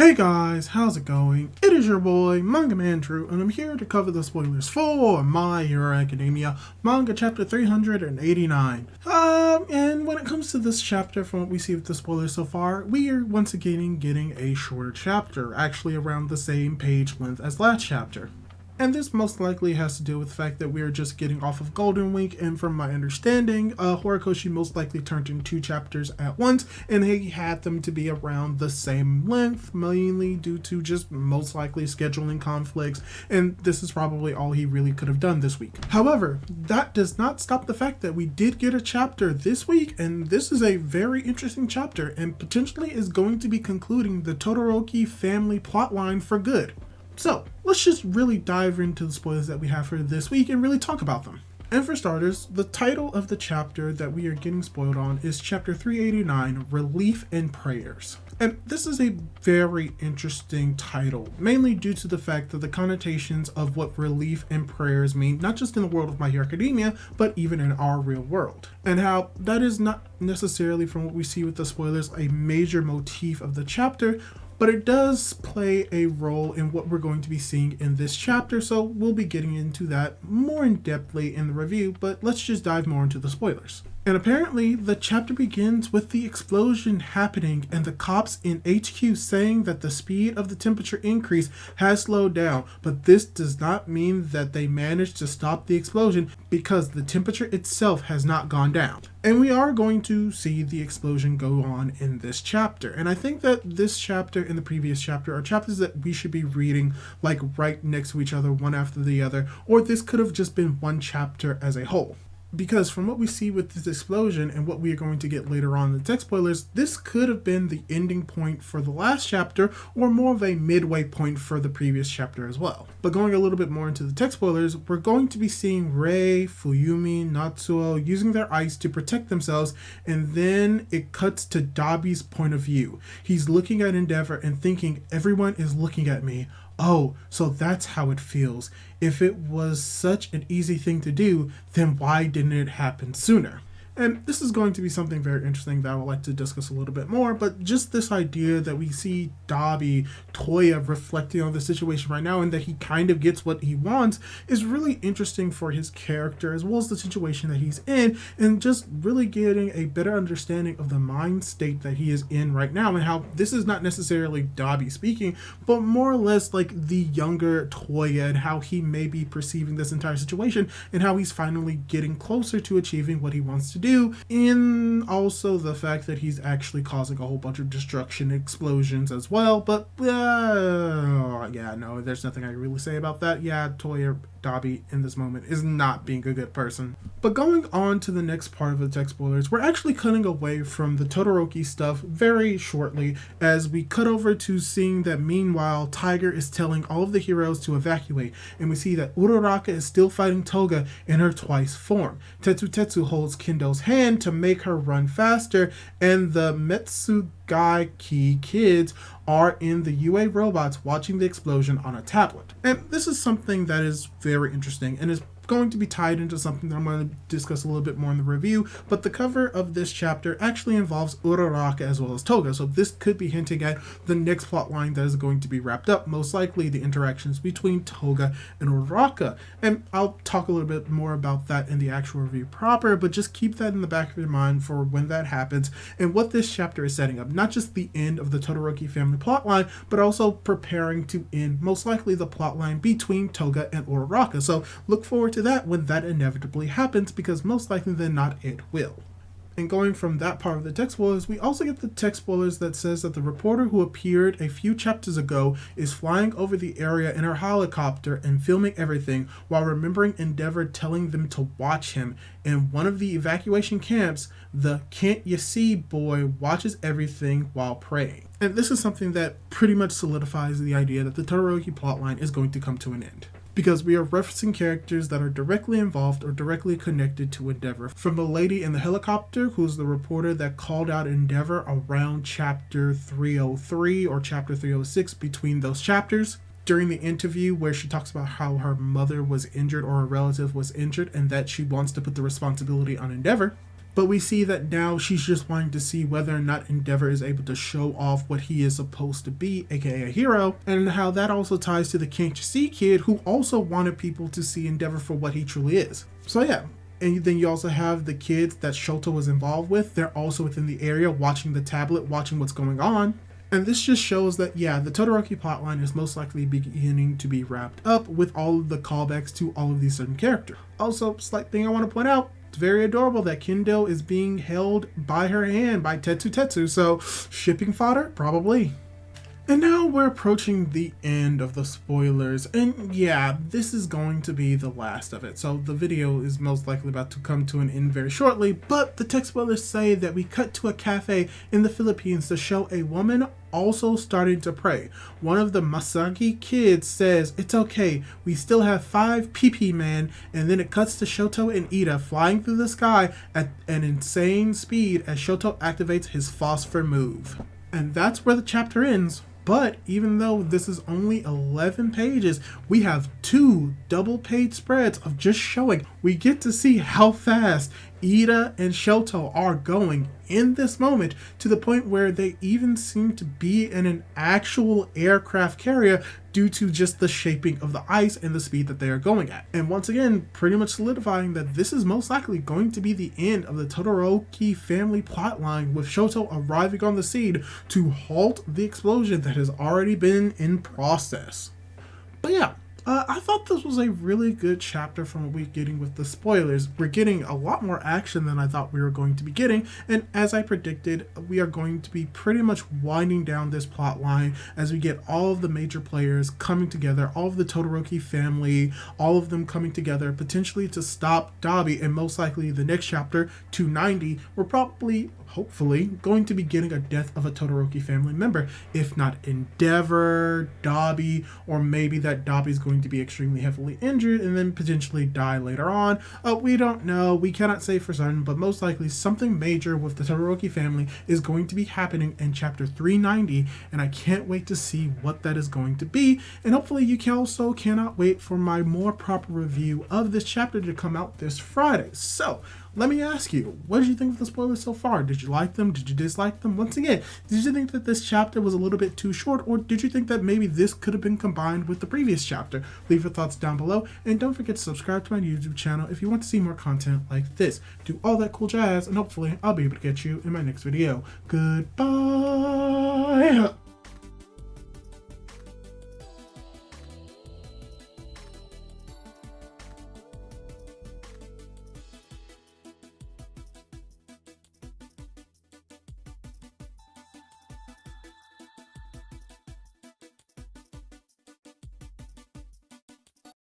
Hey guys, how's it going? It is your boy, Manga Man True, and I'm here to cover the spoilers for My Hero Academia Manga Chapter 389. And when it comes to this chapter, from what we see with the spoilers so far, we are once again getting a shorter chapter, actually around the same page length as last chapter. And this most likely has to do with the fact that we are just getting off of Golden Week, and from my understanding, Horikoshi most likely turned in 2 chapters at once, and he had them to be around the same length, mainly due to just most likely scheduling conflicts, and this is probably all he really could have done this week. However, that does not stop the fact that we did get a chapter this week, and this is a very interesting chapter, and potentially is going to be concluding the Todoroki family plotline for good. So, let's just really dive into the spoilers that we have for this week and really talk about them. And for starters, the title of the chapter that we are getting spoiled on is Chapter 389, Relief and Prayers. And this is a very interesting title, mainly due to the fact that the connotations of what relief and prayers mean, not just in the world of My Hero Academia, but even in our real world. And how that is not necessarily, from what we see with the spoilers, a major motif of the chapter, but it does play a role in what we're going to be seeing in this chapter, so we'll be getting into that more in-depthly in the review, but let's just dive more into the spoilers. And apparently, the chapter begins with the explosion happening and the cops in HQ saying that the speed of the temperature increase has slowed down, but this does not mean that they managed to stop the explosion because the temperature itself has not gone down. And we are going to see the explosion go on in this chapter. And I think that this chapter and the previous chapter are chapters that we should be reading like right next to each other, one after the other, or this could have just been one chapter as a whole. Because from what we see with this explosion and what we are going to get later on in the text spoilers, this could have been the ending point for the last chapter or more of a midway point for the previous chapter as well. But going a little bit more into the text spoilers, we're going to be seeing Rei, Fuyumi, Natsuo using their ice to protect themselves, and then it cuts to DABI's point of view. He's looking at Endeavor and thinking, everyone is looking at me. Oh, so that's how it feels. If it was such an easy thing to do, then why didn't it happen sooner? And this is going to be something very interesting that I would like to discuss a little bit more, but just this idea that we see DABI, Toya, reflecting on the situation right now and that he kind of gets what he wants is really interesting for his character as well as the situation that he's in, and just really getting a better understanding of the mind state that he is in right now and how this is not necessarily DABI speaking, but more or less like the younger Toya and how he may be perceiving this entire situation and how he's finally getting closer to achieving what he wants to do. In also the fact that he's actually causing a whole bunch of destruction, explosions as well, but yeah, no, there's nothing I can really say about that. Yeah, Toya DABI in this moment is not being a good person. But going on to the next part of the text spoilers, we're actually cutting away from the Todoroki stuff very shortly as we cut over to seeing that meanwhile Tiger is telling all of the heroes to evacuate, and we see that Uraraka is still fighting Toga in her twice form. Tetsu holds Kendo's hand to make her run faster, and the Metsugaki kids are in the UA robots watching the explosion on a tablet. And this is something that is very interesting and is going to be tied into something that I'm going to discuss a little bit more in the review, but the cover of this chapter actually involves Uraraka as well as Toga, so this could be hinting at the next plot line that is going to be wrapped up, most likely the interactions between Toga and Uraraka, and I'll talk a little bit more about that in the actual review proper, but just keep that in the back of your mind for when that happens and what this chapter is setting up, not just the end of the Todoroki family plotline, but also preparing to end most likely the plotline between Toga and Uraraka, so look forward to that when that inevitably happens, because most likely than not it will. And going from that part of the text spoilers, we also get the text spoilers that says that the reporter who appeared a few chapters ago is flying over the area in her helicopter and filming everything while remembering Endeavor telling them to watch him. In one of the evacuation camps, the "can't you see" boy watches everything while praying. And this is something that pretty much solidifies the idea that the Todoroki plotline is going to come to an end, because we are referencing characters that are directly involved or directly connected to Endeavor. From the lady in the helicopter, who's the reporter that called out Endeavor around chapter 303 or chapter 306, between those chapters, during the interview where she talks about how her mother was injured or a relative was injured and that she wants to put the responsibility on Endeavor. but we see that now she's just wanting to see whether or not Endeavor is able to show off what he is supposed to be, aka a hero, and how that also ties to the Can't You See kid who also wanted people to see Endeavor for what he truly is. So yeah. And then you also have the kids that Shoto was involved with. They're also within the area watching the tablet, watching what's going on. And this just shows that, yeah, the Todoroki plotline is most likely beginning to be wrapped up with all of the callbacks to all of these certain characters. Also, slight thing I want to point out, it's very adorable that Kendo is being held by her hand by Tetsu, so shipping fodder? Probably. And now we're approaching the end of the spoilers, and yeah, this is going to be the last of it, so the video is most likely about to come to an end very shortly, but the tech spoilers say that we cut to a cafe in the Philippines to show a woman also starting to pray. One of the Masagi kids says, "It's okay, we still have 5 PP man," and then it cuts to Shoto and Ida flying through the sky at an insane speed as Shoto activates his phosphor move. And that's where the chapter ends. But even though this is only 11 pages, we have 2 double-page spreads of just showing. We get to see how fast Ida and Shoto are going in this moment, to the point where they even seem to be in an actual aircraft carrier due to just the shaping of the ice and the speed that they are going at. And once again, pretty much solidifying that this is most likely going to be the end of the Todoroki family plotline, with Shoto arriving on the scene to halt the explosion that has already been in process. But yeah, I thought this was a really good chapter from what we're getting with the spoilers. We're getting a lot more action than I thought we were going to be getting, and as I predicted, we are going to be pretty much winding down this plot line as we get all of the major players coming together, all of the Todoroki family, all of them coming together, potentially to stop DABI, and most likely the next chapter, 290, we're probably, hopefully, going to be getting a death of a Todoroki family member, if not Endeavor, DABI, or maybe that DABI is going to be extremely heavily injured and then potentially die later on. We don't know, we cannot say for certain, but most likely something major with the Todoroki family is going to be happening in chapter 390, and I can't wait to see what that is going to be. And hopefully you also cannot wait for my more proper review of this chapter to come out this Friday. So let me ask you, what did you think of the spoilers so far? Did you like them? Did you dislike them? Once again, did you think that this chapter was a little bit too short, or did you think that maybe this could have been combined with the previous chapter? Leave your thoughts down below, and don't forget to subscribe to my YouTube channel if you want to see more content like this. Do all that cool jazz, and hopefully I'll be able to get you in my next video. Goodbye!